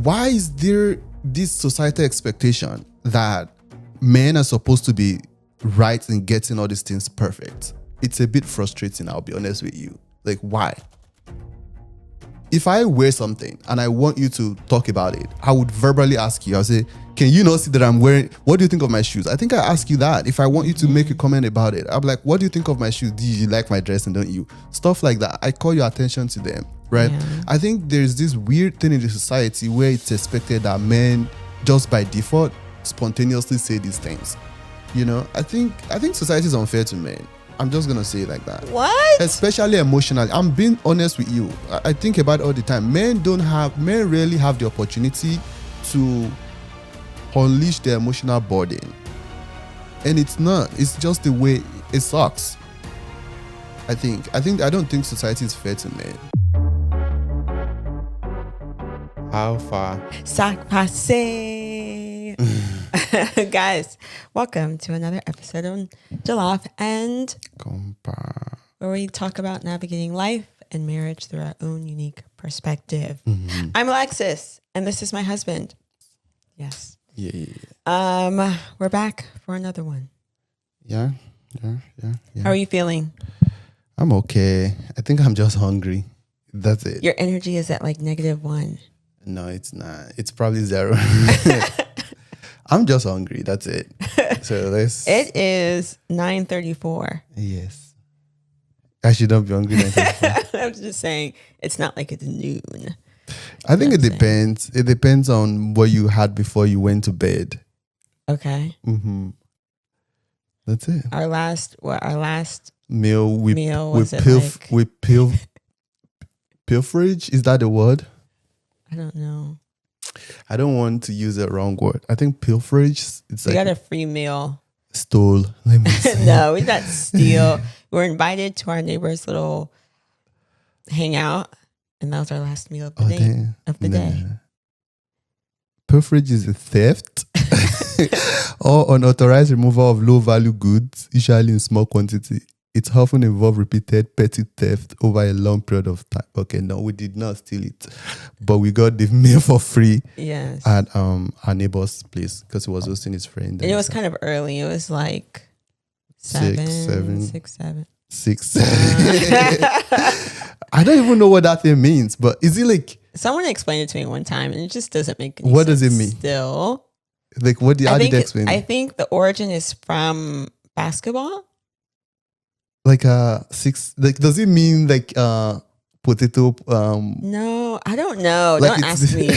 why is there this societal expectation that men are supposed to be right in getting all these things perfect? It's a bit frustrating, I'll be honest with you. Like, why? If I wear something and I want you to talk about it, I would verbally ask you. I'll say, can you not see that I'm wearing, what do you think of my shoes? I think I ask you that. If I want you to make a comment about it, I'm like, what do you think of my shoes? Do you like my dress and don't you? Stuff like that. I call your attention to them, right? Yeah. I think there's this weird thing in the society where it's expected that men just by default spontaneously say these things. You know, I think society is unfair to men. I'm just gonna say it like that. What? Especially emotionally. I'm being honest with you. I think about it all the time. Men rarely have the opportunity to unleash their emotional burden. And it's just the way it sucks. I don't think society is fair to men. How far? Sac passe. Guys, welcome to another episode of Jollof Kompa, where we talk about navigating life and marriage through our own unique perspective. Mm-hmm. I'm Alexis, and this is my husband. Yes. Yeah. We're back for another one. Yeah. How are you feeling? I'm okay. I think I'm just hungry. That's it. Your energy is at like -1. No, it's not. It's probably 0. I'm just hungry. That's it. So let's. It is 9:34. Yes. I should not be hungry. 9:34. I'm just saying, it's not like it's noon. I think it depends. It depends on what you had before you went to bed. Okay. Mm-hmm. That's it. Our last meal. Pilferage? Is that the word? I don't know. I don't want to use the wrong word. I think pilferage. It's we like got a free meal. Stole. Let me say. No, we got steal. We were invited to our neighbor's little hangout, and that was our last meal of the day. Pilferage is a theft or unauthorized removal of low-value goods, usually in small quantity. It often involves repeated petty theft over a long period of time. Okay, no, we did not steal it, but we got the meal for free. Yes. At our neighbor's place because he was hosting his friend. And it was kind of early. It was like 6, 7. I don't even know what that thing means, but is it like... Someone explained it to me one time, and it just doesn't make any sense. What does it mean? Still. Like, how did they explain it? I think the origin is from basketball. Like does it mean like potato? No, I don't know. Like don't ask me.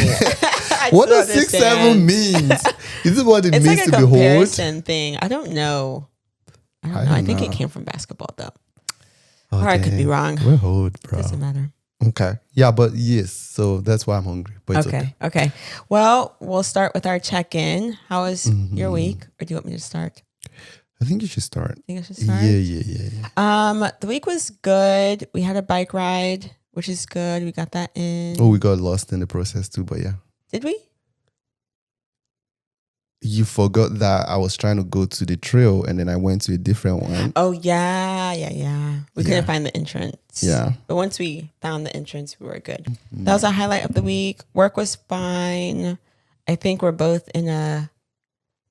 What does 6, 7 means? Is it what it means like to behold? It's like a comparison thing. I don't know. I think it came from basketball though. Oh, or I could be wrong. We're old, bro. Doesn't matter. Okay. Yeah, but yes. So that's why I'm hungry. But okay. Well, we'll start with our check-in. How was your week? Or do you want me to start? I think you should start. Think I should start? Yeah. The week was good. We had a bike ride, which is good. We got that in. Oh, we got lost in the process too, but yeah. Did we? You forgot that I was trying to go to the trail and then I went to a different one. Oh, yeah. We couldn't find the entrance. Yeah. But once we found the entrance, we were good. That was a highlight of the week. Work was fine. I think we're both in a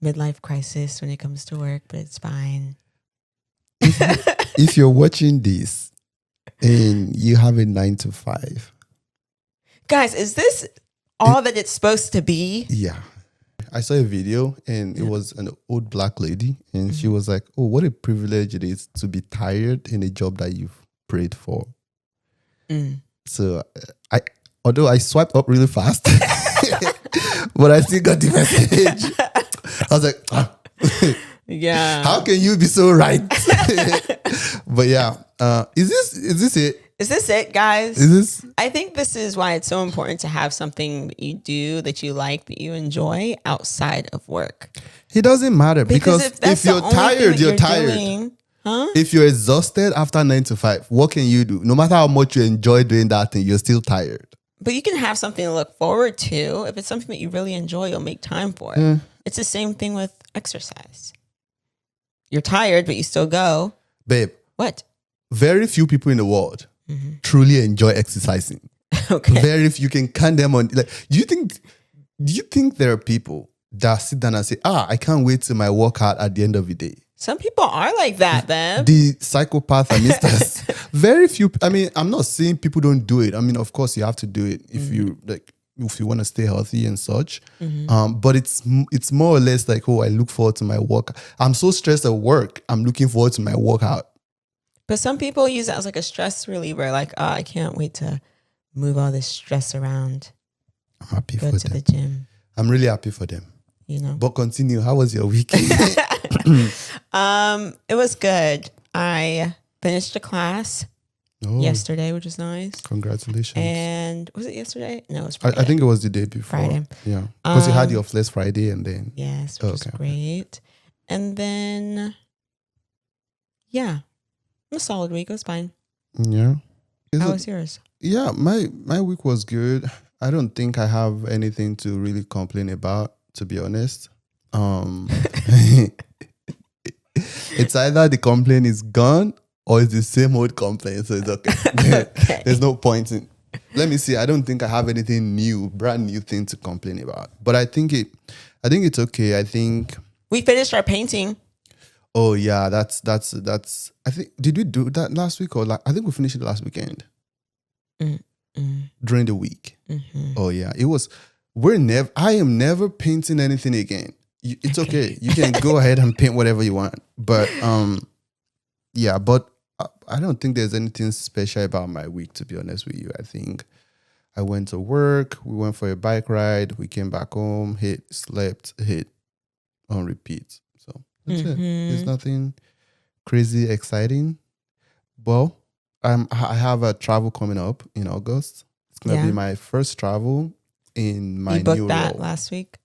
midlife crisis when it comes to work, but it's fine. If you're watching this and you have a 9 to 5. Guys, is this all that it's supposed to be? Yeah. I saw a video and it was an old black lady and she was like, oh, what a privilege it is to be tired in a job that you've prayed for. So although I swiped up really fast, but I still got the message. I was like, yeah. How can you be so right? But yeah, is this it? Is this it, guys? Is this? I think this is why it's so important to have something that you do, that you like, that you enjoy outside of work. It doesn't matter because if you're tired, you're tired. If you're exhausted after 9 to 5, what can you do? No matter how much you enjoy doing that thing, you're still tired. But you can have something to look forward to. If it's something that you really enjoy, you'll make time for it. It's the same thing with exercise. You're tired, but you still go. Babe. What? Very few people in the world truly enjoy exercising. Okay. Very few. You can count them on. Like, do you think Do you think there are people that sit down and say, I can't wait till my workout at the end of the day? Some people are like that, babe. The psychopath amidst us. Very few. I mean, I'm not saying people don't do it. I mean, of course, you have to do it if you want to stay healthy and such. But it's more or less like, I look forward to my work. I'm so stressed at work. I'm looking forward to my workout. But some people use it as like a stress reliever. Like, I can't wait to move all this stress around. I'm happy Go for to them. the gym. I'm really happy for them. You know. But continue. How was your week? It was good. I finished a class yesterday, which is nice. Congratulations. And was it yesterday? No, it was Friday. I think it was the day before. Friday. Yeah. Because you had your first Friday and then. Yes, which was great. And then, yeah, a solid week. It was fine. Yeah. How was yours? Yeah, my week was good. I don't think I have anything to really complain about, to be honest. It's either the complaint is gone or it's the same old complaint, so it's okay. Okay. There's no point in. Let me see. I don't think I have anything new, brand new thing to complain about. But I think it's okay. I think we finished our painting. Oh yeah, that's. I think did we do that last week or I think we finished it last weekend. During the week. Oh yeah, it was. I am never painting anything again. It's okay. You can go ahead and paint whatever you want. But yeah, but I don't think there's anything special about my week, to be honest with you. I think I went to work, we went for a bike ride, we came back home, slept, on repeat. So that's it. There's nothing crazy exciting. Well, I have a travel coming up in August. It's gonna be my first travel in my new role. You booked that last week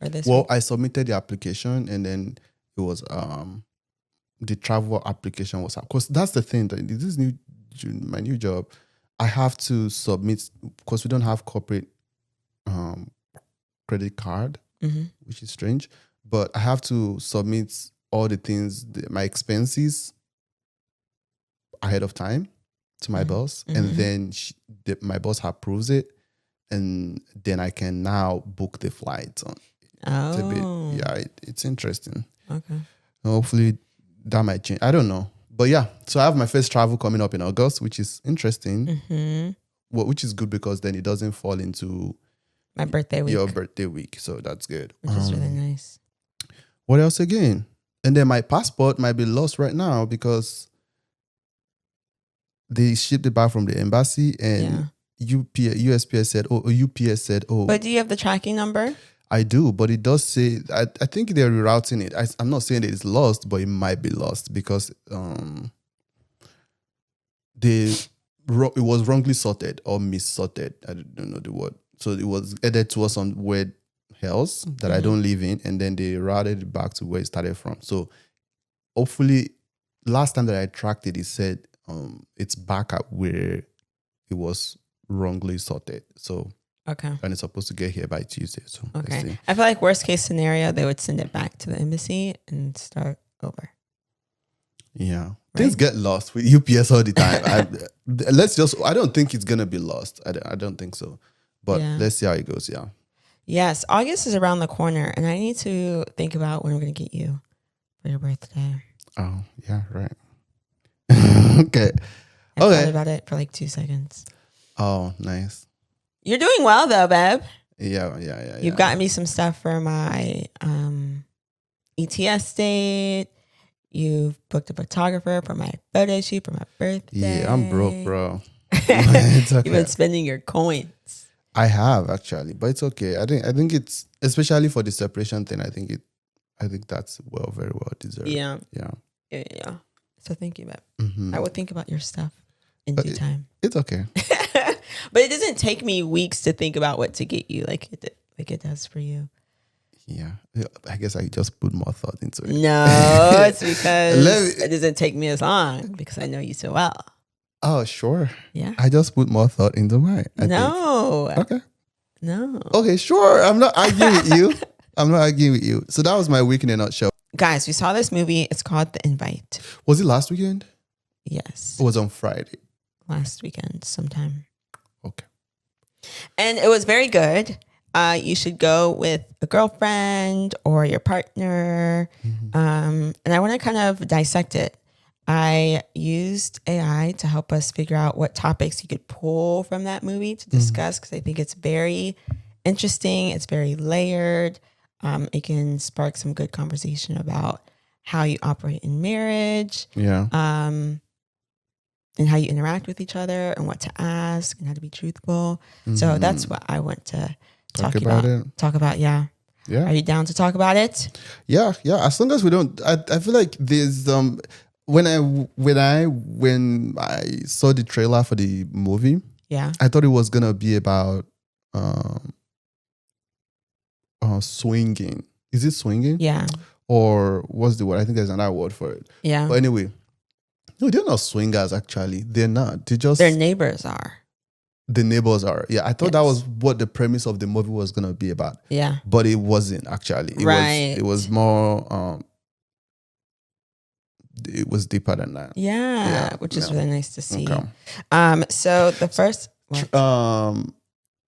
or this week? Well, I submitted the application and then it was the travel application was up. Because that's the thing, that this my new job, I have to submit because we don't have corporate credit card, which is strange. But I have to submit all the things, my expenses ahead of time to my boss, and then my boss approves it, and then I can now book the flight. It's interesting. Okay. Hopefully that might change. I don't know, but yeah. So I have my first travel coming up in August, which is interesting. Which is good because then it doesn't fall into my birthday week. Your birthday week, so that's good. Which is really nice. What else again? And then my passport might be lost right now because they shipped it back from the embassy, and USPS said, UPS said, But do you have the tracking number? I do, but it does say, I think they're rerouting it. I'm not saying that it's lost, but it might be lost because it was wrongly sorted or mis-sorted. I don't know the word. So it was added to us on weird else that I don't live in, and then they routed it back to where it started from. So hopefully, last time that I tracked it, it said it's back at where it was wrongly sorted. So and it's supposed to get here by Tuesday. So I feel like worst case scenario, they would send it back to the embassy and start over. Yeah, right? Things get lost with UPS all the time. I don't think it's gonna be lost. I don't think so. But let's see how it goes. Yeah. Yes, August is around the corner, and I need to think about when I'm going to get you for your birthday. Oh, yeah, right. Okay. I thought about it for like 2 seconds. Oh, nice. You're doing well, though, babe. Yeah. You've gotten me some stuff for my ETS date. You've booked a photographer for my photo shoot for my birthday. Yeah, I'm broke, bro. It's okay. You've been spending your coins. I have actually, but it's okay. I think it's, especially for the separation thing. I think that's very well deserved. Yeah. So thank you, babe. I will think about your stuff in due time. It's okay. But it doesn't take me weeks to think about what to get you, like it does for you. Yeah, I guess I just put more thought into it. No, it's because it doesn't take me as long because I know you so well. Oh, sure. Yeah. I just put more thought into mine. No. Okay. No. Okay, sure. I'm not arguing with you. So that was my week in a nutshell. Guys, we saw this movie. It's called The Invite. Was it last weekend? Yes. It was on Friday. Last weekend sometime. Okay. And it was very good. you should go with a girlfriend or your partner. And I want to kind of dissect it. I used AI to help us figure out what topics you could pull from that movie to discuss, because I think it's very interesting. It's very layered. It can spark some good conversation about how you operate in marriage. Yeah. And how you interact with each other and what to ask and how to be truthful. So that's what I want to talk about. Talk about, yeah. Yeah. Are you down to talk about it? Yeah. As long as we don't, I feel like there's when I saw the trailer for the movie, Yeah. I thought it was gonna be about swinging. Is it swinging? Yeah. Or what's the word? I think there's another word for it. Yeah. But anyway, no, they're not swingers actually. They're not. Their neighbors are. The neighbors are. Yeah, I thought that Yes. was what the premise of the movie was gonna be about. Yeah. But it wasn't actually. Right. It was more it was deeper than that. Yeah. Which is really nice to see. Okay. So the first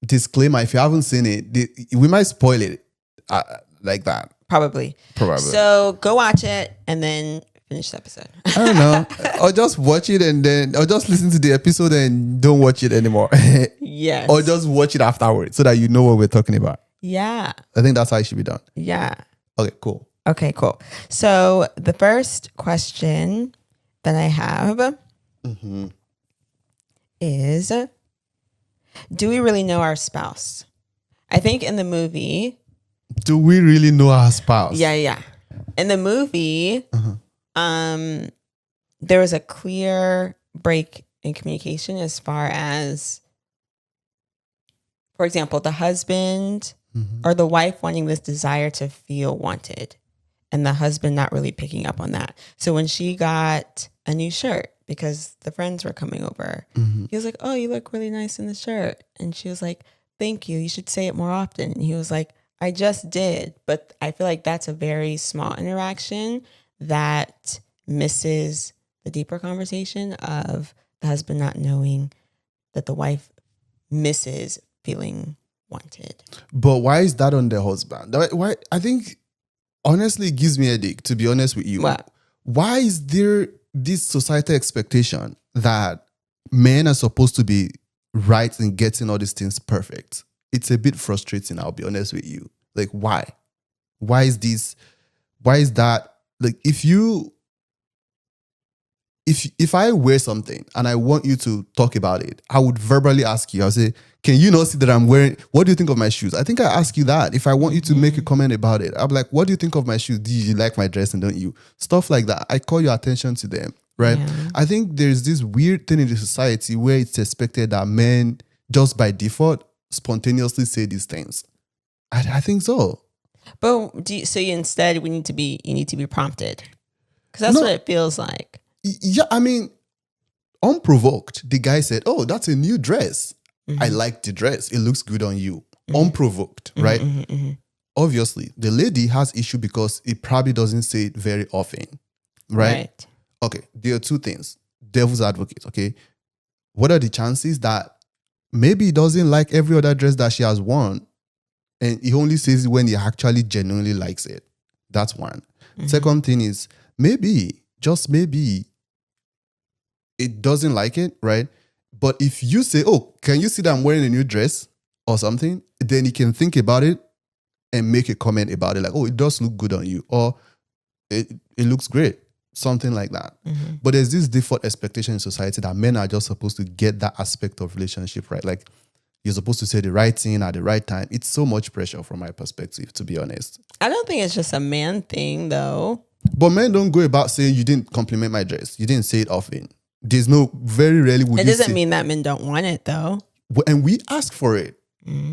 Disclaimer: if you haven't seen it, we might spoil it like that. Probably. So go watch it and then finish the episode. I don't know. Or just watch it or just listen to the episode and don't watch it anymore. Yes. Or just watch it afterwards so that you know what we're talking about. Yeah. I think that's how it should be done. Yeah. Okay, cool. Okay, cool. So the first question that I have is, do we really know our spouse? I think in the movie... Do we really know our spouse? Yeah. In the movie, there was a clear break in communication as far as, for example, the husband or the wife wanting this desire to feel wanted and the husband not really picking up on that. So when she got a new shirt because the friends were coming over, he was like, "Oh, you look really nice in the shirt." And she was like, "Thank you. You should say it more often." And he was like, "I just did." But I feel like that's a very small interaction that misses the deeper conversation of the husband not knowing that the wife misses feeling wanted. But why is that on the husband? Why? I think, honestly, it gives me a headache, to be honest with you. What? Why is there this societal expectation that men are supposed to be right in getting all these things perfect? It's a bit frustrating, I'll be honest with you. Like, why? Why is that? Like, if I wear something and I want you to talk about it, I would verbally ask you. I'll say, "Can you not see that I'm wearing, what do you think of my shoes?" I think I ask you that. If I want you to make a comment about it, I'm like, "What do you think of my shoes? Do you like my dressing, don't you?" Stuff like that. I call your attention to them, right? Yeah. I think there's this weird thing in the society where it's expected that men, just by default, spontaneously say these things. I think so. But instead you need to be prompted, because that's No. what it feels like. Yeah, I mean, unprovoked, the guy said, "Oh, that's a new dress. I like the dress. It looks good on you." Unprovoked, right? Obviously, the lady has issue because it probably doesn't say it very often, right? Okay, there are two things. Devil's advocate, okay? What are the chances that maybe he doesn't like every other dress that she has worn and he only says it when he actually genuinely likes it? That's one. Second thing is, maybe, just maybe, it doesn't like it, right? But if you say, "Oh, can you see that I'm wearing a new dress?" or something, then he can think about it and make a comment about it, like, "Oh, it does look good on you," or it looks great, something like that. But there's this default expectation in society that men are just supposed to get that aspect of relationship right. Like, you're supposed to say the right thing at the right time. It's so much pressure from my perspective, to be honest. I don't think it's just a man thing, though. But men don't go about saying, "You didn't compliment my dress. You didn't say it often." There's no, very rarely would It you doesn't say, mean that men don't want it, though. and we ask for it,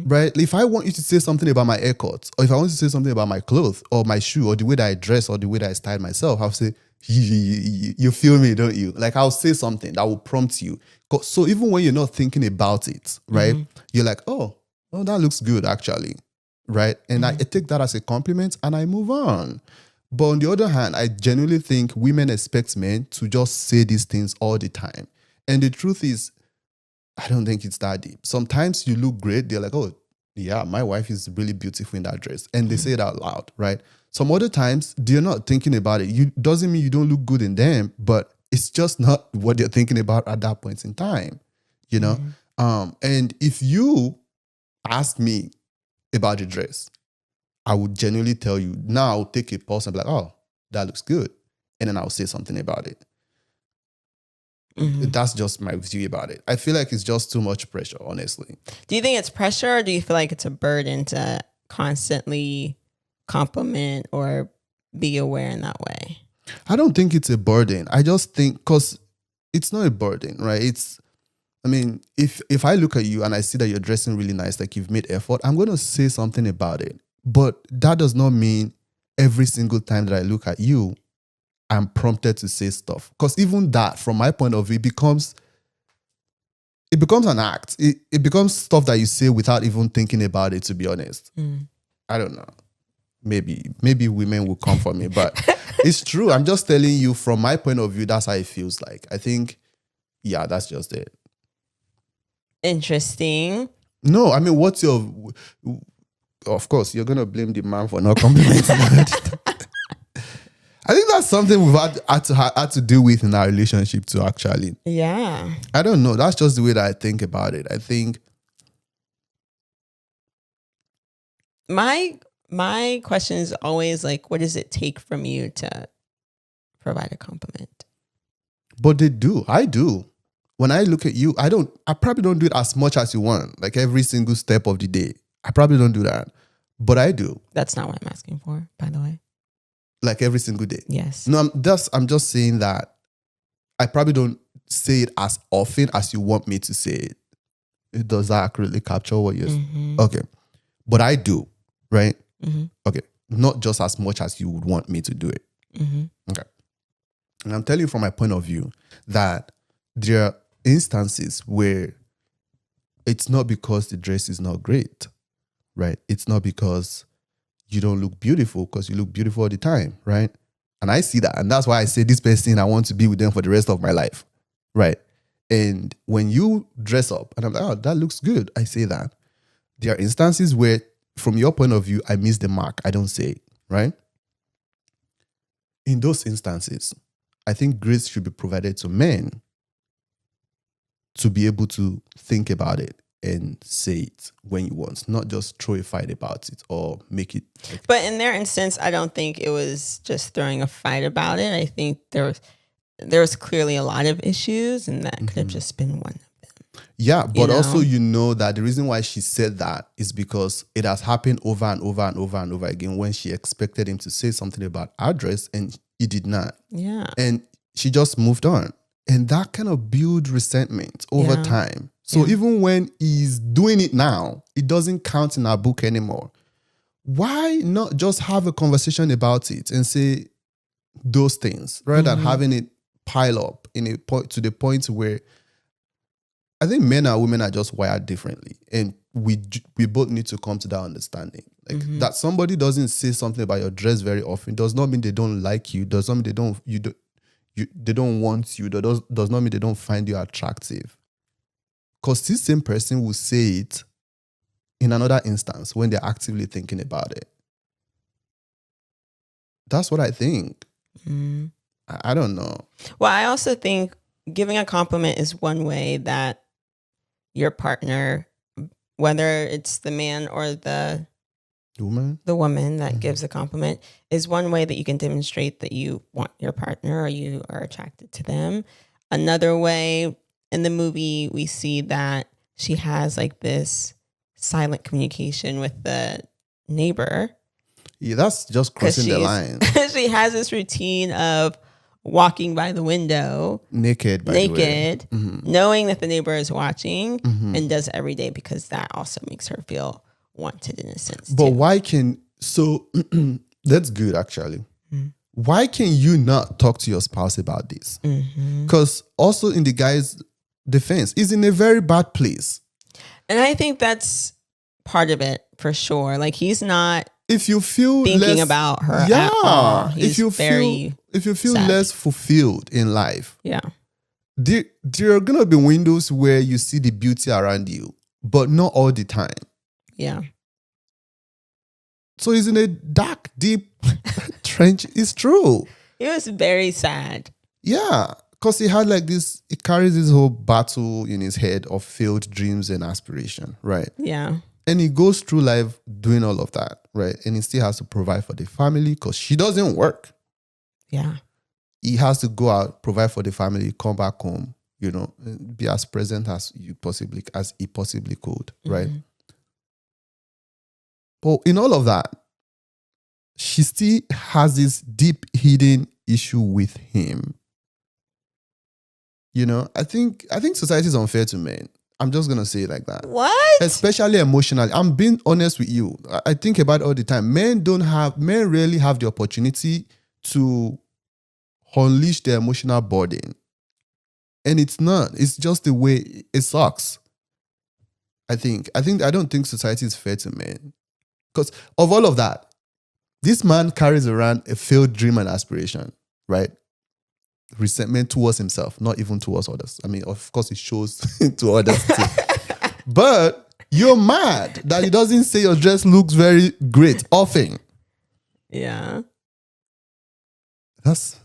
right? If I want you to say something about my haircut, or if I want you to say something about my clothes or my shoe or the way that I dress or the way that I style myself, I'll say, you feel me, don't you? Like, I'll say something that will prompt you. So even when you're not thinking about it, right? You're like, oh, that looks good actually, right? And I take that as a compliment and I move on. But on the other hand, I genuinely think women expect men to just say these things all the time. And the truth is, I don't think it's that deep. Sometimes you look great. They're like, "Oh, yeah, my wife is really beautiful in that dress. And they say it out loud, right? Some other times they're not thinking about it. You doesn't mean you don't look good in them, but it's just not what they're thinking about at that point in time, you know? And if you ask me about the dress, I would genuinely tell you, now I'll take a pause and be like, oh, that looks good. And then I'll say something about it. That's just my view about it. I feel like it's just too much pressure, honestly. Do you think it's pressure, or do you feel like it's a burden to constantly compliment or be aware in that way? I don't think it's a burden. I just think, because it's not a burden, right? I mean, if I look at you and I see that you're dressing really nice, like you've made effort, I'm going to say something about it. But that does not mean every single time that I look at you, I'm prompted to say stuff. Because even that, from my point of view, it becomes an act. It becomes stuff that you say without even thinking about it, to be honest. I don't know. Maybe women will come for me, but it's true. I'm just telling you from my point of view, that's how it feels like. I think, yeah, that's just it. Interesting. No, I mean, of course, you're going to blame the man for not complimenting. I think that's something we've had to deal with in our relationship too, actually. Yeah. I don't know. That's just the way that I think about it. I think my question is always like, what does it take from you to provide a compliment? But they do. I do. When I look at you, I probably don't do it as much as you want, like every single step of the day. I probably don't do that. But I do. That's not what I'm asking for, by the way. Like every single day. Yes. No, I'm just saying that I probably don't say it as often as you want me to say it. Does that accurately capture what you're saying? Okay. But I do, right? Okay. Not just as much as you would want me to do it. Okay. And I'm telling you from my point of view that there are instances where it's not because the dress is not great, right? It's not because you don't look beautiful, because you look beautiful all the time, right? And I see that. And that's why I say this person, I want to be with them for the rest of my life, right? And when you dress up and I'm like, oh, that looks good, I say that. There are instances where, from your point of view, I miss the mark. I don't say it, right? In those instances, I think grace should be provided to men to be able to think about it and say it when you want, not just throw a fight about it or make it. But in their instance, I don't think it was just throwing a fight about it. I think there was clearly a lot of issues, and that could have just been one of them. Yeah, but also you know that the reason why she said that is because it has happened over and over and over and over again when she expected him to say something about our dress and he did not. Yeah. And she just moved on. And that kind of builds resentment over time. So even when he's doing it now, it doesn't count in our book anymore. Why not just have a conversation about it and say those things rather than having it pile up to the point where I think men and women are just wired differently, and we both need to come to that understanding. Like that somebody doesn't say something about your dress very often does not mean they don't like you. Does not mean they don't want you. That does not mean they don't find you attractive. Because this same person will say it in another instance when they're actively thinking about it. That's what I think. I don't know. Well, I also think giving a compliment is one way that your partner, whether it's the man or the woman that gives a compliment, is one way that you can demonstrate that you want your partner or you are attracted to them. Another way, in the movie, we see that she has like this silent communication with the neighbor. Yeah, that's just crossing the line. She has this routine of walking by the window naked, knowing that the neighbor is watching, and does every day because that also makes her feel wanted in a sense. But that's good actually. Why can you not talk to your spouse about this? Because also in the guy's defense, he's in a very bad place. And I think that's part of it for sure. Like he's not if you feel thinking about her at all. If you feel sad. Less fulfilled in life, yeah, there are gonna be windows where you see the beauty around you, but not all the time. Yeah. So he's in a dark, deep trench. It's true. It was very sad. Yeah. Because he had like this, he carries this whole battle in his head of failed dreams and aspiration, right? Yeah. And he goes through life doing all of that, right? And he still has to provide for the family because she doesn't work. Yeah. He has to go out, provide for the family, come back home, you know, be as present as he possibly could, right? Mm-hmm. But in all of that, she still has this deep hidden issue with him. You know, I think society is unfair to men. I'm just gonna say it like that. What? Especially emotionally. I'm being honest with you. I think about it all the time. Men rarely have the opportunity to unleash their emotional burden. And it's not. It's just the way it sucks. I don't think society is fair to men. Because of all of that, this man carries around a failed dream and aspiration, right? Resentment towards himself, not even towards others. I mean, of course, it shows to others too. But you're mad that he doesn't say your dress looks very great often. Yeah. That's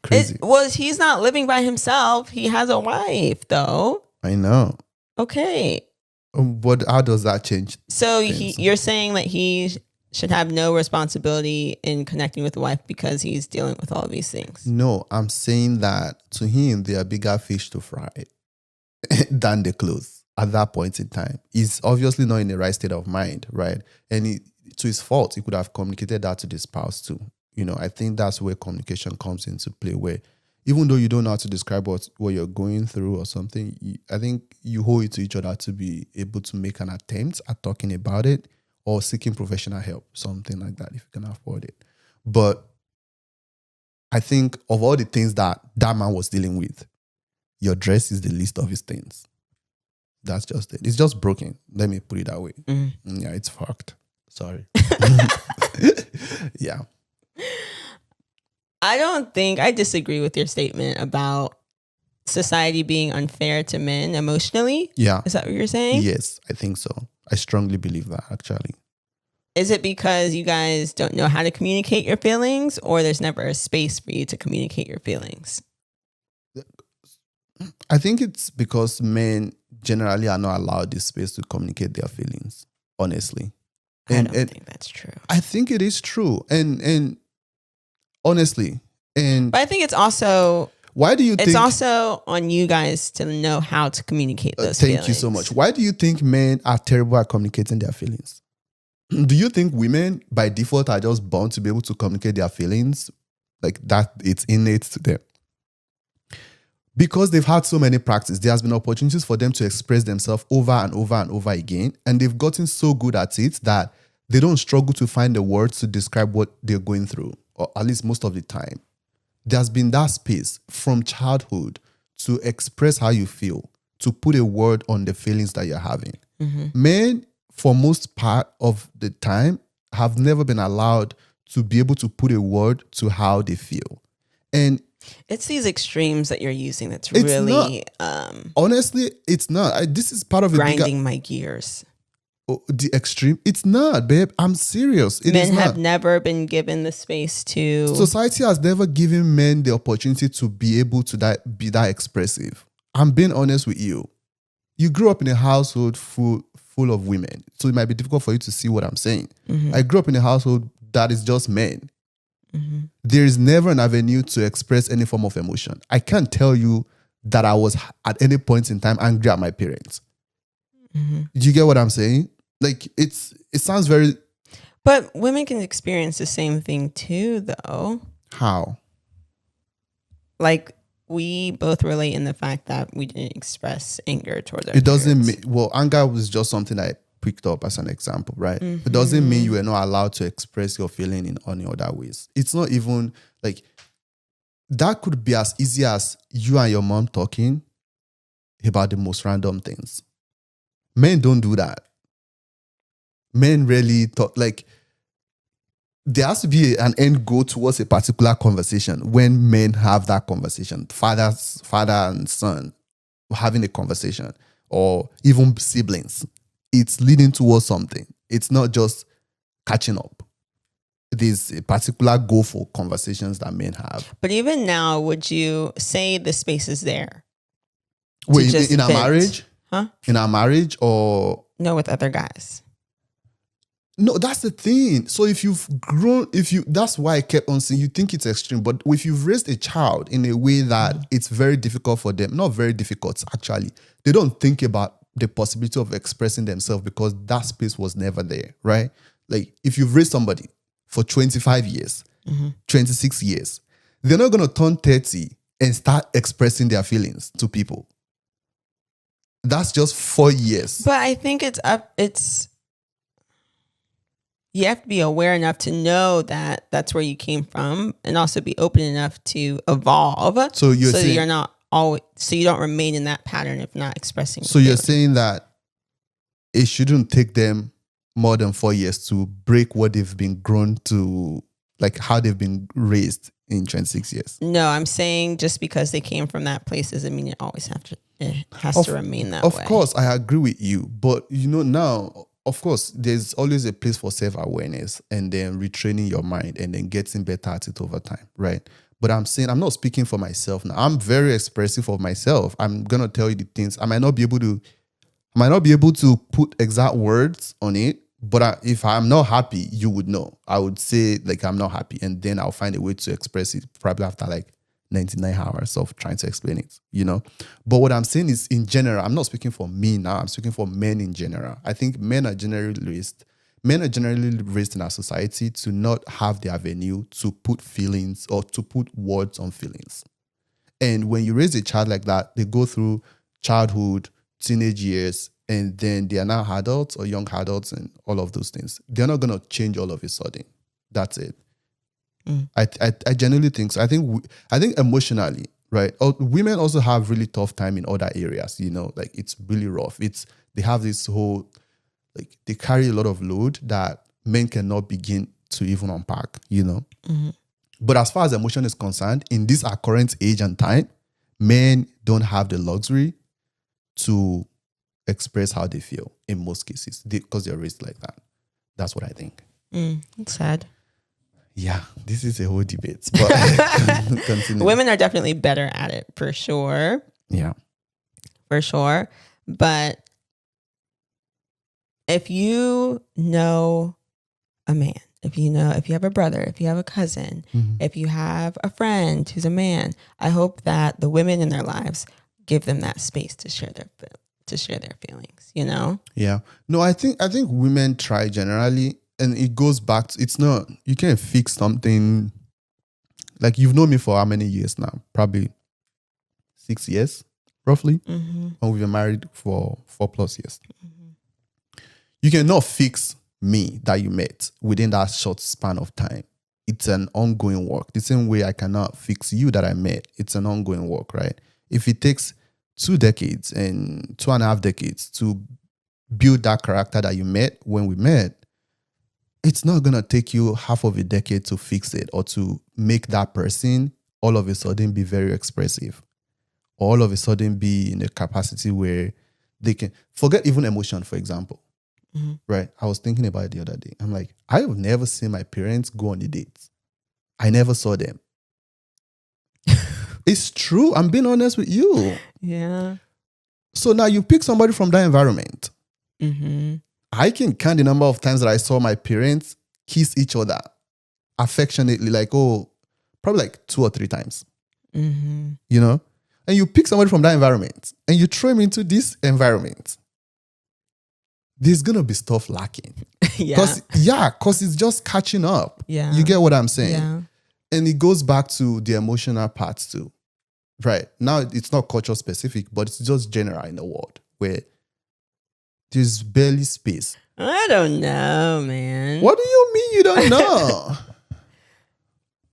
crazy. He's not living by himself. He has a wife, though. I know. Okay. How does that change? So you're saying that he should have no responsibility in connecting with the wife because he's dealing with all of these things? No, I'm saying that to him, there are bigger fish to fry than the clothes at that point in time. He's obviously not in the right state of mind, right? And to his fault, he could have communicated that to the spouse too. You know, I think that's where communication comes into play, where even though you don't know how to describe what you're going through or something, I think you hold it to each other to be able to make an attempt at talking about it or seeking professional help, something like that, if you can afford it. But I think of all the things that man was dealing with, your dress is the least of his things. That's just it. It's just broken. Let me put it that way. Yeah, it's fucked. Sorry. Yeah. I disagree with your statement about society being unfair to men emotionally. Yeah. Is that what you're saying? Yes, I think so. I strongly believe that, actually. Is it because you guys don't know how to communicate your feelings, or there's never a space for you to communicate your feelings? I think it's because men generally are not allowed this space to communicate their feelings, honestly. I don't think that's true. I think it is true. And honestly, but I think it's also... Why do you think... It's also on you guys to know how to communicate those feelings. Thank you so much. Why do you think men are terrible at communicating their feelings? Do you think women, by default, are just born to be able to communicate their feelings? Like that, it's innate to them. Because they've had so many practices, there has been opportunities for them to express themselves over and over and over again. And they've gotten so good at it that they don't struggle to find the words to describe what they're going through, or at least most of the time. There's been that space from childhood to express how you feel, to put a word on the feelings that you're having. Men, for most part of the time, have never been allowed to be able to put a word to how they feel. And it's these extremes that you're using that's really... honestly, it's not. This is part of grinding my gears. The extreme. It's not, babe. I'm serious. Men have never been given the space to... Society has never given men the opportunity to be able to be that expressive. I'm being honest with you. You grew up in a household full of women, so it might be difficult for you to see what I'm saying. I grew up in a household that is just men. There is never an avenue to express any form of emotion. I can't tell you that I was at any point in time angry at my parents. Do you get what I'm saying? Like it sounds very... But women can experience the same thing too, though. How? Like we both relate in the fact that we didn't express anger towards our It doesn't parents. mean... Well, anger was just something I picked up as an example, right? It doesn't mean you were not allowed to express your feeling in any other ways. It's not even like... That could be as easy as you and your mom talking about the most random things. Men don't do that. Men rarely talk, like, there has to be an end goal towards a particular conversation when men have that conversation. Father and son having a conversation, or even siblings. it's leading towards something. It's not just catching up. There's a particular goal for conversations that men have. But even now, would you say the space is there? Wait, just in our vent? marriage? Huh? In our marriage or No, with other guys. no, that's the thing. So if you've grown, that's why I kept on saying you think it's extreme, but if you've raised a child in a way that it's very difficult for them, not very difficult actually, they don't think about the possibility of expressing themselves because that space was never there, right? Like if you've raised somebody for 25 years, 26 years, they're not going to turn 30 and start expressing their feelings to people. That's just 4 years. But I think you have to be aware enough to know that that's where you came from, and also be open enough to evolve. So you're saying, you're not always, so you don't remain in that pattern of not expressing. So you're saying that it shouldn't take them more than 4 years to break what they've been grown to, like how they've been raised in 26 years. No, I'm saying just because they came from that place doesn't mean it has to remain that way. Of course, I agree with you. But now, of course, there's always a place for self-awareness and then retraining your mind and then getting better at it over time, right? But I'm saying, I'm not speaking for myself now. I'm very expressive of myself. I'm going to tell you the things. I might not be able to put exact words on it, but if I'm not happy, you would know. I would say like I'm not happy, and then I'll find a way to express it probably after like 99 hours of trying to explain it, But what I'm saying is in general, I'm not speaking for me now, I'm speaking for men in general. I think men are generally raised in our society to not have the avenue to put feelings or to put words on feelings. And when you raise a child like that, they go through childhood, teenage years, and then they are now adults or young adults and all of those things. They're not going to change all of a sudden. That's it. I genuinely think so. I think emotionally, right? Women also have really tough time in other areas. Like it's really rough. They have this whole they carry a lot of load that men cannot begin to even unpack. But as far as emotion is concerned, in this our current age and time, men don't have the luxury to express how they feel in most cases because they're raised like that. That's what I think. It's sad. Yeah, this is a whole debate, but continue. Women are definitely better at it for sure. Yeah, for sure. But if you know a man, if you have a brother, if you have a cousin, if you have a friend who's a man, I hope that the women in their lives give them that space to share their feelings. Yeah. No, I think women try generally. And it goes back to, it's not, you can't fix something. Like you've known me for how many years now? Probably 6 years, roughly. And we've been married for 4+ years. You cannot fix me that you met within that short span of time. It's an ongoing work. The same way I cannot fix you that I met. It's an ongoing work, right? If it takes 2 decades and 2.5 decades to build that character that you met when we met, it's not going to take you half of a decade to fix it or to make that person all of a sudden be very expressive. Or all of a sudden be in a capacity where they can forget even emotion, for example. Right? I was thinking about it the other day. I'm like, I have never seen my parents go on a date. I never saw them. It's true. I'm being honest with you. Yeah. So now you pick somebody from that environment. I can count the number of times that I saw my parents kiss each other affectionately, probably like 2 or 3 times. And you pick somebody from that environment and you throw him into this environment. There's going to be stuff lacking. Because it's just catching up. Yeah. You get what I'm saying? Yeah. And it goes back to the emotional parts too. Right. Now, it's not culture specific, but it's just general in the world where there's barely space. I don't know, man. What do you mean you don't know?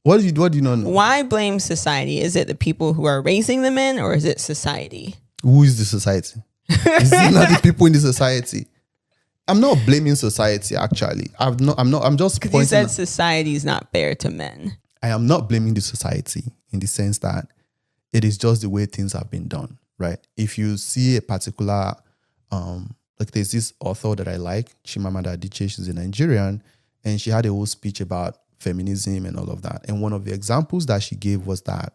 What do you not know? Why blame society? Is it the people who are raising the men, or is it society? Who is the society? Is it not the people in the society? I'm not blaming society, actually. I'm just pointing. Because you said society is not fair to men. I am not blaming the society in the sense that it is just the way things have been done, right? If you see a particular like there's this author that I like, Chimamanda Adichie. She's a Nigerian, and she had a whole speech about feminism and all of that. And one of the examples that she gave was that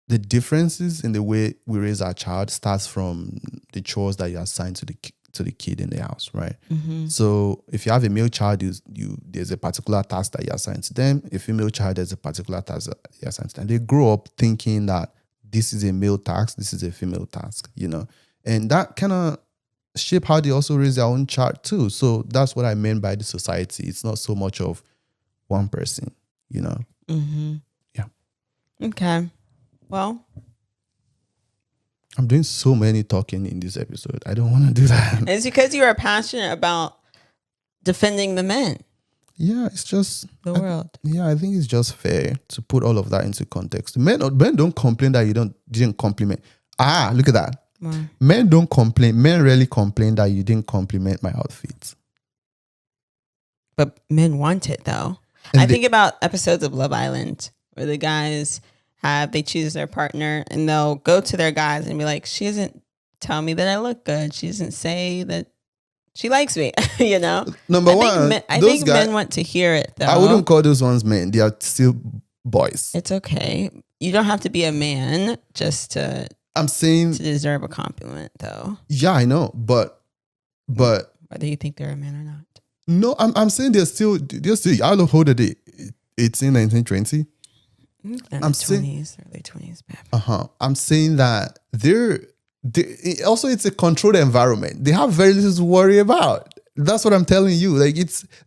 the differences in the way we raise our child starts from the chores that you assign to the kid in the house, right? Mm-hmm. So if you have a male child, there's a particular task that you assign to them. A female child, there's a particular task that you assign to them. They grow up thinking that this is a male task, this is a female task, you know? And that kind of shape how they also raise their own child too. So that's what I meant by the society. It's not so much of one person, you know? Mm-hmm. Yeah. Okay. Well, I'm doing so many talking in this episode. I don't want to do that. it's because you are passionate about defending the men. Yeah, it's just the world. I think it's just fair to put all of that into context. Men don't complain that you didn't compliment. Look at that. Wow. Men don't complain. Men rarely complain that you didn't compliment my outfit. But men want it though. I think about episodes of Love Island where the guys they choose their partner and they'll go to their guys and be like, she doesn't tell me that I look good. She doesn't say that she likes me, you know? I think men want to hear it though. I wouldn't call those ones men. They are still boys. It's okay. You don't have to be a man just to deserve a compliment though. Yeah, I know. But whether you think they're a man or not. No, I'm saying they're still I don't hold it 18, 19, 20. I'm saying 20s, early 20s. I'm saying that they're also it's a controlled environment. They have very little to worry about. That's what I'm telling you. Like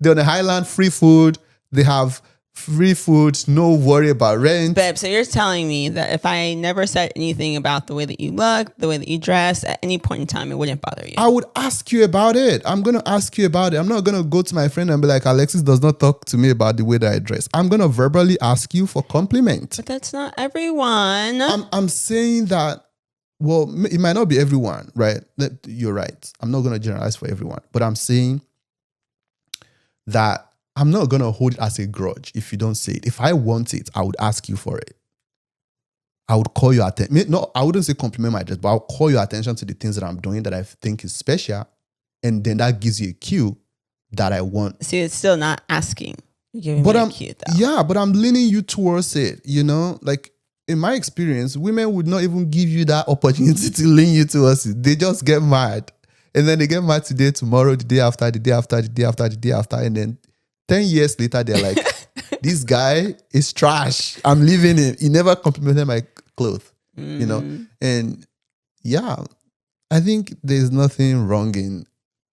they're on the highland, free food. They have free food, no worry about rent. Babe, so you're telling me that if I never said anything about the way that you look, the way that you dress, at any point in time, it wouldn't bother you? I would ask you about it. I'm going to ask you about it. I'm not going to go to my friend and be like, Alexis does not talk to me about the way that I dress. I'm going to verbally ask you for compliment. But that's not everyone. I'm saying that, well, it might not be everyone, right? You're right. I'm not going to generalize for everyone. But I'm saying that I'm not going to hold it as a grudge if you don't say it. If I want it, I would ask you for it. I would call your attention. No, I wouldn't say compliment my dress, but I'll call your attention to the things that I'm doing that I think is special. And then that gives you a cue that I want. See, it's still not asking. You're giving me a cue though. Yeah, but I'm leaning you towards it, you know? Like, in my experience, women would not even give you that opportunity to lean you towards it. They just get mad. And then they get mad today, tomorrow, the day after, the day after, the day after, the day after. And then 10 years later, they're like, this guy is trash. I'm leaving him. He never complimented my clothes, you know? And yeah, I think there's nothing wrong in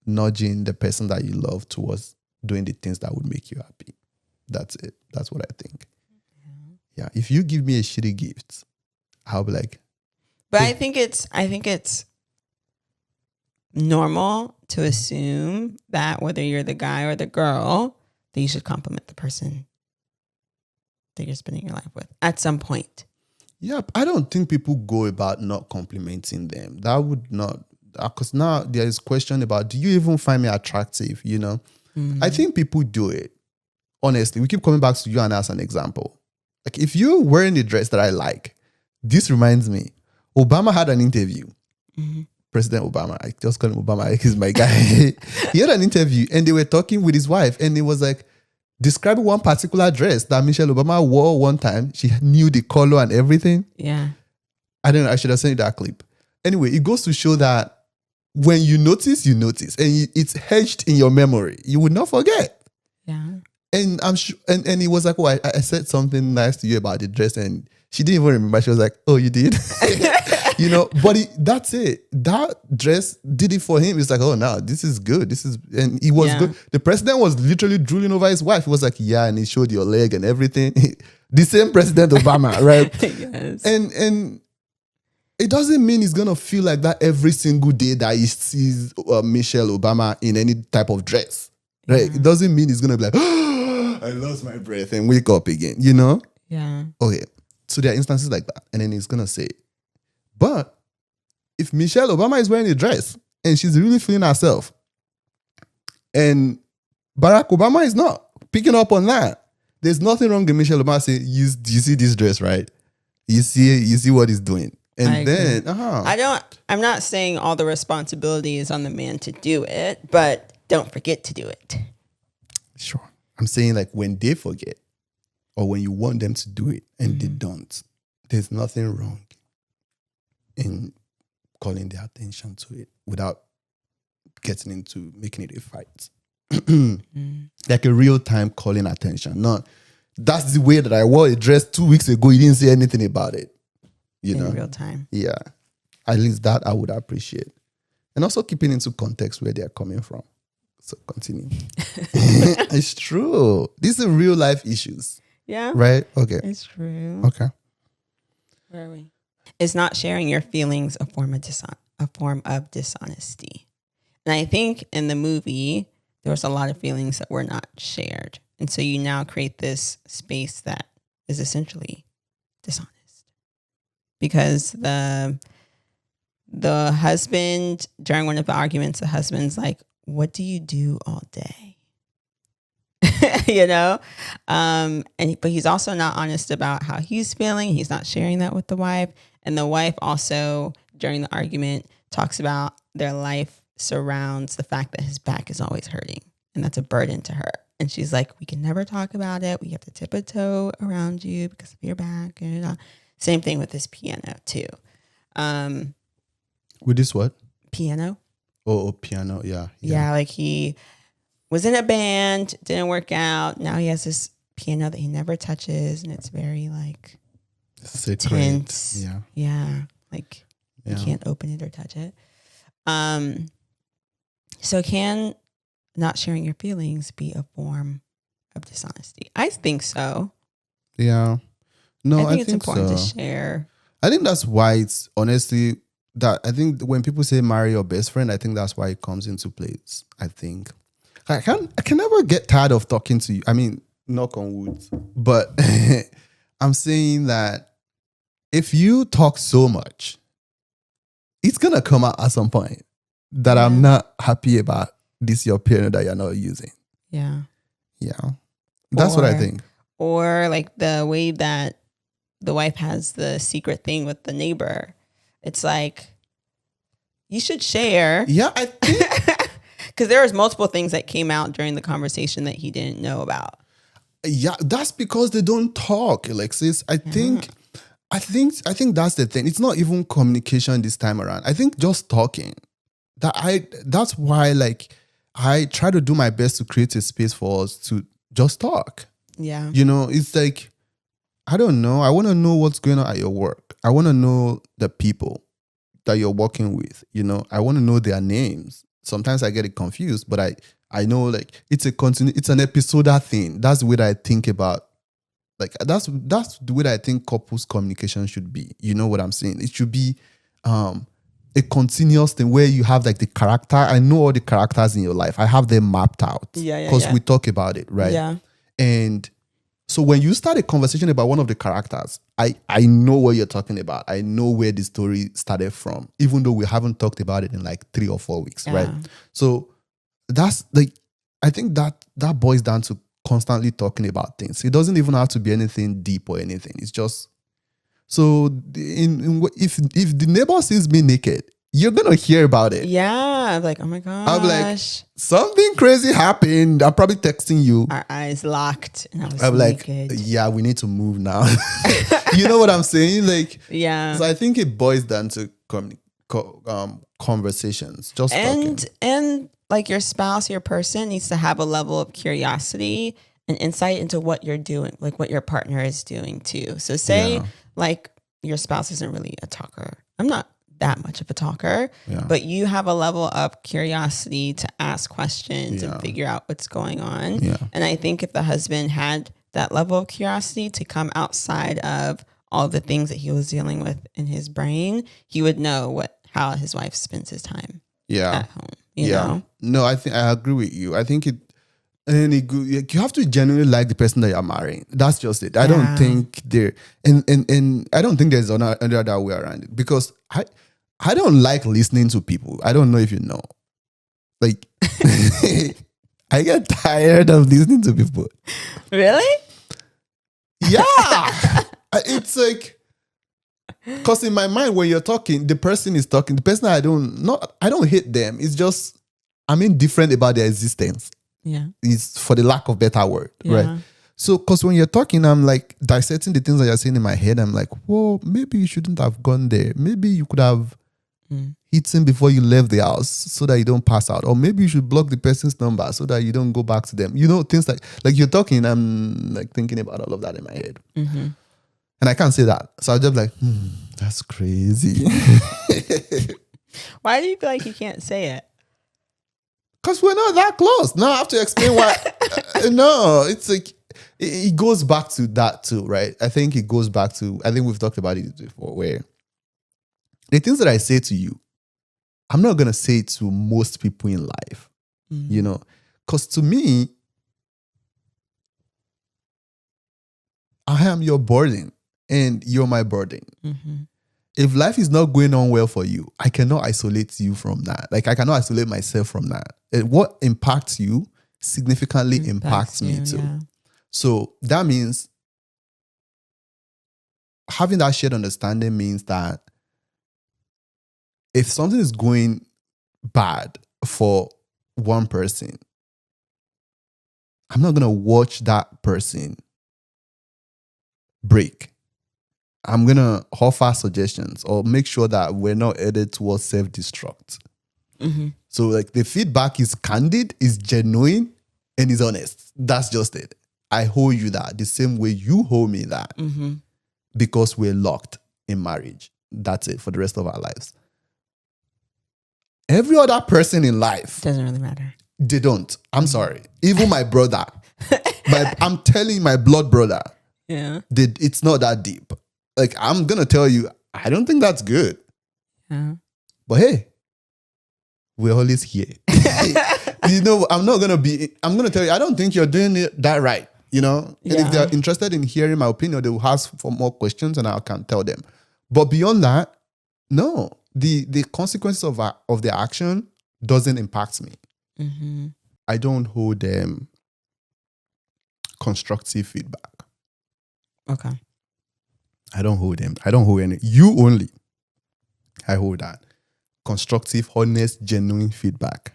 nudging the person that you love towards doing the things that would make you happy. That's it. That's what I think. Yeah. If you give me a shitty gift, I'll be like. But I think it's normal to assume that whether you're the guy or the girl, that you should compliment the person that you're spending your life with at some point. Yeah, I don't think people go about not complimenting them. That would not, because now there is question about, do you even find me attractive, you know? I think people do it. Honestly, we keep coming back to you and as an example. Like if you're wearing a dress that I like, this reminds me, Obama had an interview. President Obama, I just call him Obama, he's my guy. He had an interview and they were talking with his wife and it was like, describing one particular dress that Michelle Obama wore one time. She knew the color and everything. Yeah. I don't know, I should have sent you that clip. Anyway, it goes to show that when you notice, and it's hedged in your memory. You would not forget. Yeah. And I'm sure, and he was like, oh, I said something nice to you about the dress and she didn't even remember. She was like, oh, you did? You know, but that's it. That dress did it for him. It's like, oh, no, this is good. And he was good. The president was literally drooling over his wife. He was like, yeah, and he showed your leg and everything. The same President Obama, right? Yes. And it doesn't mean he's going to feel like that every single day that he sees Michelle Obama in any type of dress, right? Yeah. It doesn't mean he's going to be like, oh, I lost my breath and wake up again, you know? Yeah. Okay. So there are instances like that. And then he's going to say, but if Michelle Obama is wearing a dress and she's really feeling herself and Barack Obama is not picking up on that, there's nothing wrong with Michelle Obama saying, do you see this dress, right? You see what he's doing. And then, I'm not saying all the responsibility is on the man to do it, but don't forget to do it. Sure. I'm saying like when they forget or when you want them to do it and they don't, there's nothing wrong in calling their attention to it without getting into making it a fight. Like a real time calling attention. Not that's the way that I wore a dress 2 weeks ago. You didn't say anything about it. You know, real time. Yeah. At least that I would appreciate. And also keeping into context where they're coming from. So continue. It's true. These are real life issues. Yeah. Right? Okay. It's true. Okay. Where are we? Is not sharing your feelings a form of dishonesty? And I think in the movie, there was a lot of feelings that were not shared. And so you now create this space that is essentially dishonest. Because the husband, during one of the arguments, the husband's like, what do you do all day? You know? But he's also not honest about how he's feeling. He's not sharing that with the wife. And the wife also, during the argument, talks about their life surrounds the fact that his back is always hurting. And that's a burden to her. And she's like, we can never talk about it. We have to tiptoe around you because of your back. And same thing with this piano too. With this what? Piano. Oh, piano. Yeah. Yeah, like he was in a band, didn't work out. Now he has this piano that he never touches. And it's very like tense. Yeah. Yeah. Like you can't open it or touch it. So can not sharing your feelings be a form of dishonesty? I think so. Yeah. No, I think it's important to share. I think that's why it's honestly that I think when people say marry your best friend, I think that's why it comes into place. I think I can never get tired of talking to you. I mean, knock on wood, but I'm saying that if you talk so much, it's gonna come out at some point that I'm not happy about this your piano that you're not using. Yeah. Yeah. That's what I think. Or like the way that the wife has the secret thing with the neighbor. It's like, you should share. Yeah, I think. Because there was multiple things that came out during the conversation that he didn't know about. Yeah, that's because they don't talk, Alexis. I think that's the thing. It's not even communication this time around. I think just talking. That's why like I try to do my best to create a space for us to just talk. Yeah. You know, it's like, I don't know. I want to know what's going on at your work. I want to know the people that you're working with. You know, I want to know their names. Sometimes I get it confused, but I know like it's an episodal thing. That's the way that I think about. Like that's the way that I think couples communication should be. You know what I'm saying? It should be a continuous thing where you have like the character. I know all the characters in your life. I have them mapped out. Yeah. Because we talk about it, right? Yeah. And so when you start a conversation about one of the characters, I know what you're talking about. I know where the story started from, even though we haven't talked about it in like 3 or 4 weeks, right? So that's like, I think that boils down to constantly talking about things. It doesn't even have to be anything deep or anything. It's just, so if the neighbor sees me naked, you're going to hear about it. Yeah. I'm like, oh my gosh. I'm like, something crazy happened. I'm probably texting you. Our eyes locked. And I'm like, naked. yeah, we need to move now. You know what I'm saying? Like, yeah. So I think it boils down to conversations. Just talking. And like your spouse, your person needs to have a level of curiosity and insight into what you're doing, like what your partner is doing too. So say like your spouse isn't really a talker. I'm not that much of a talker, but you have a level of curiosity to ask questions and figure out what's going on. Yeah. And I think if the husband had that level of curiosity to come outside of all the things that he was dealing with in his brain, he would know how his wife spends his time at home. You know? No, I think I agree with you. I think you have to genuinely like the person that you're marrying. That's just it. I don't think and I don't think there's another other way around it, because I don't like listening to people. I don't know if you know. Like, I get tired of listening to people. Really? Yeah. It's like, Because in my mind, when you're talking, the person is talking. The person I don't hate them. It's just I'm indifferent about their existence. Yeah. It's for the lack of better word, Yeah. right? So, because when you're talking, I'm like dissecting the things that you're saying in my head. I'm like, whoa, maybe you shouldn't have gone there. Maybe you could have eaten before you left the house so that you don't pass out. Or maybe you should block the person's number so that you don't go back to them. You know, things like you're talking, I'm like thinking about all of that in my head. Mm-hmm. And I can't say that. So I'm just like, that's crazy. Why do you feel like you can't say it? Because we're not that close. Now I have to explain why. No, it's like, it goes back to that too, right? I think it goes back to, I think we've talked about it before, where the things that I say to you, I'm not going to say it to most people in life, you know? Because to me, I am your burden and you're my burden. Mm-hmm. If life is not going on well for you, I cannot isolate you from that. Like, I cannot isolate myself from that. And what impacts you significantly impacts me too. Yeah. So that means having that shared understanding means that if something is going bad for one person, I'm not going to watch that person break. I'm going to offer suggestions or make sure that we're not headed towards self-destruct. Mm-hmm. So like the feedback is candid, is genuine, and is honest. That's just it. I hold you that the same way you hold me that because we're locked in marriage. That's it for the rest of our lives. Every other person in life, Doesn't really matter. they don't. I'm sorry. Even my brother, I'm telling my blood brother, it's not that deep. Like, I'm going to tell you, I don't think that's good. Yeah. But hey, we're always here. You know, I'm going to tell you, I don't think you're doing that right. You know, and if they're interested in hearing my opinion, they will ask for more questions and I can tell them. But beyond that, no, the consequences of their action doesn't impact me. Mm-hmm. I don't hold them constructive feedback. Okay. I don't hold them. I don't hold any. You only. I hold that. Constructive, honest, genuine feedback.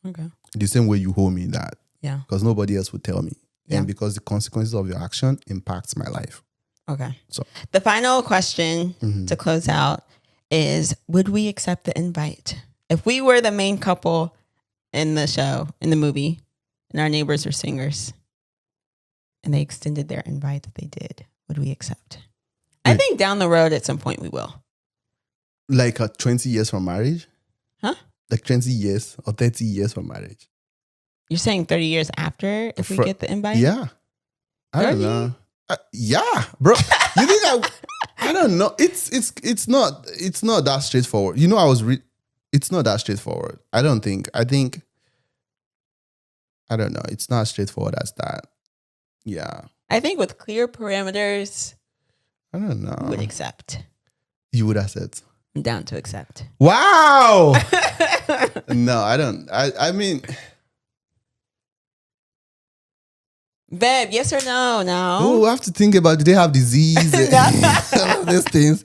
Okay. The same way you hold me that. Yeah. Because nobody else would tell me. Yeah. And because the consequences of your action impacts my life. Okay. So the final question to close out is, would we accept the invite? If we were the main couple in the show, in the movie, and our neighbors are singers, and they extended their invite that they did, would we accept? I think down the road at some point we will. Like 20 years from marriage? Huh? Like 20 years or 30 years from marriage? You're saying 30 years after if we get the invite? Yeah. I don't 30? know. Yeah, bro. You think I don't know. It's not that straightforward. You know, it's not that straightforward. I don't think. I don't know. It's not as straightforward as that. Yeah. I think with clear parameters, I don't know. you would accept. You would accept. I'm down to accept. Wow. No, I don't. I mean, babe, yes or no? No. oh, I have to think about, do they have disease? All of these things.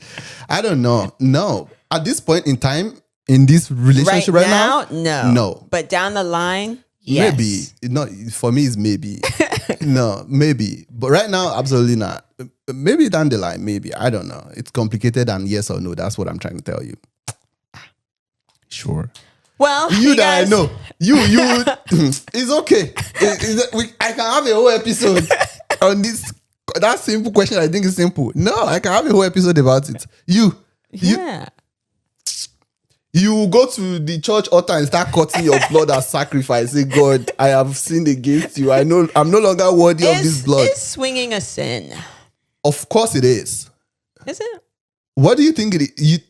I don't know. No. At this point in time, in this relationship right now, no. No. But down the line, yes. Maybe. Not for me, it's maybe. No, maybe. But right now, absolutely not. Maybe down the line, maybe. I don't know. It's complicated and yes or no. That's what I'm trying to tell you. Sure. Well, you that guys, I know. You, it's okay. I can have a whole episode on this. That simple question, I think is simple. No, I can have a whole episode about it. Yeah. You go to the church altar and start cutting your blood as sacrifice. Say, God, I have sinned against you. I know I'm no longer worthy of this blood. Is swinging a sin? Of course it is. Is it? What do you think it is?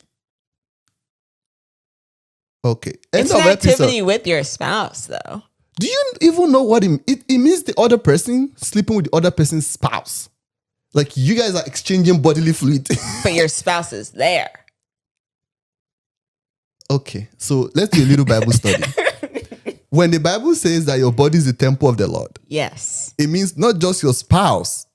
Okay. It's an activity with your spouse, though. Do you even know what it means? The other person sleeping with the other person's spouse. Like, you guys are exchanging bodily fluid. But your spouse is there. Okay, so let's do a little Bible study. When the Bible says that your body is the temple of the Lord, yes, it means not just your spouse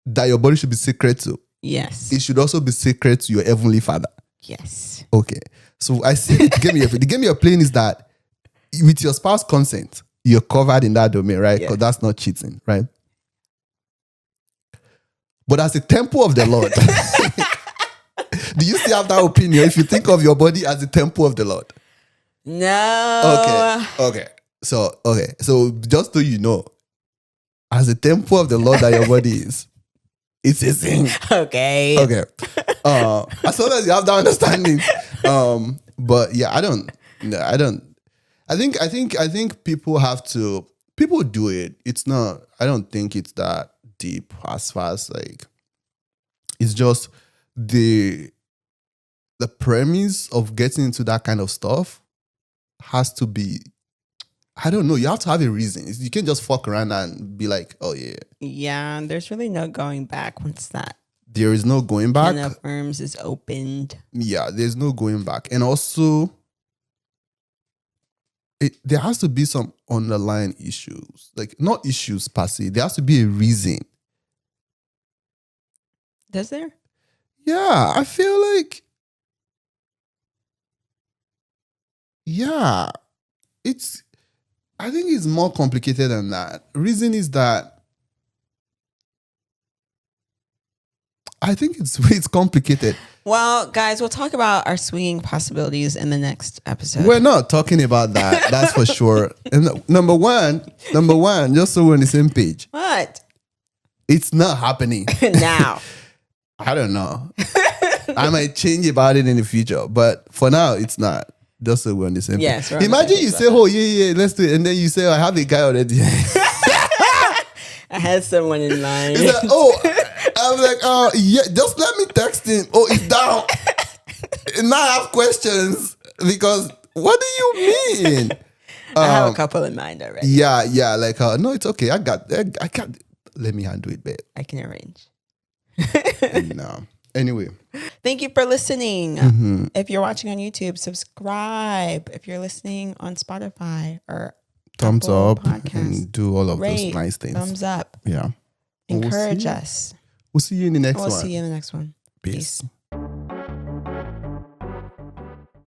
that your body should be sacred to. Yes. it should also be sacred to your heavenly Father. Yes. Okay. So I see the game you're playing is that with your spouse consent, you're covered in that domain, right? Because that's not cheating, right? But as a temple of the Lord, do you still have that opinion if you think of your body as the temple of the Lord? No. Okay. So just so you know, as a temple of the Lord that your body is, it's a sin. Okay. Okay. As long as you have that understanding. But yeah, I don't. I think people have to. People do it. It's not. I don't think it's that deep as far as like. It's just the premise of getting into that kind of stuff has to be. I don't know. You have to have a reason. You can't just fuck around and be like, oh yeah. Yeah, there's really no going back once that There is no going back. can of worms is opened. Yeah, there's no going back. And also, there has to be some underlying issues. Like, not issues per se. There has to be a reason. Does there? Yeah, I feel like, yeah, I think it's more complicated than that. Reason is that I think it's complicated. Well, guys, we'll talk about our swinging possibilities in the next episode. We're not talking about that. That's for sure. And number one, just so we're on the same page. What? It's not happening. Now. I don't know. I might change about it in the future, but for now, it's not. Just so we're on the same Yes. page. Imagine you say, oh, yeah, let's do it. And then you say, oh, I have a guy already. I had someone in mind. He's like, oh, I'm like, oh, yeah, just let me text him. Oh, it's down. And now I have questions because what do you mean? I have a couple in mind already. Yeah. Like, no, it's okay. I got, let me handle it, babe. I can arrange. No. Anyway. Thank you for listening. Mm-hmm. If you're watching on YouTube, subscribe. If you're listening on Spotify or thumbs Apple up Podcasts, and do all of rate, those nice things. Thumbs up. Yeah. Encourage us. We'll see you in the next We'll one. see you in the next one. Peace.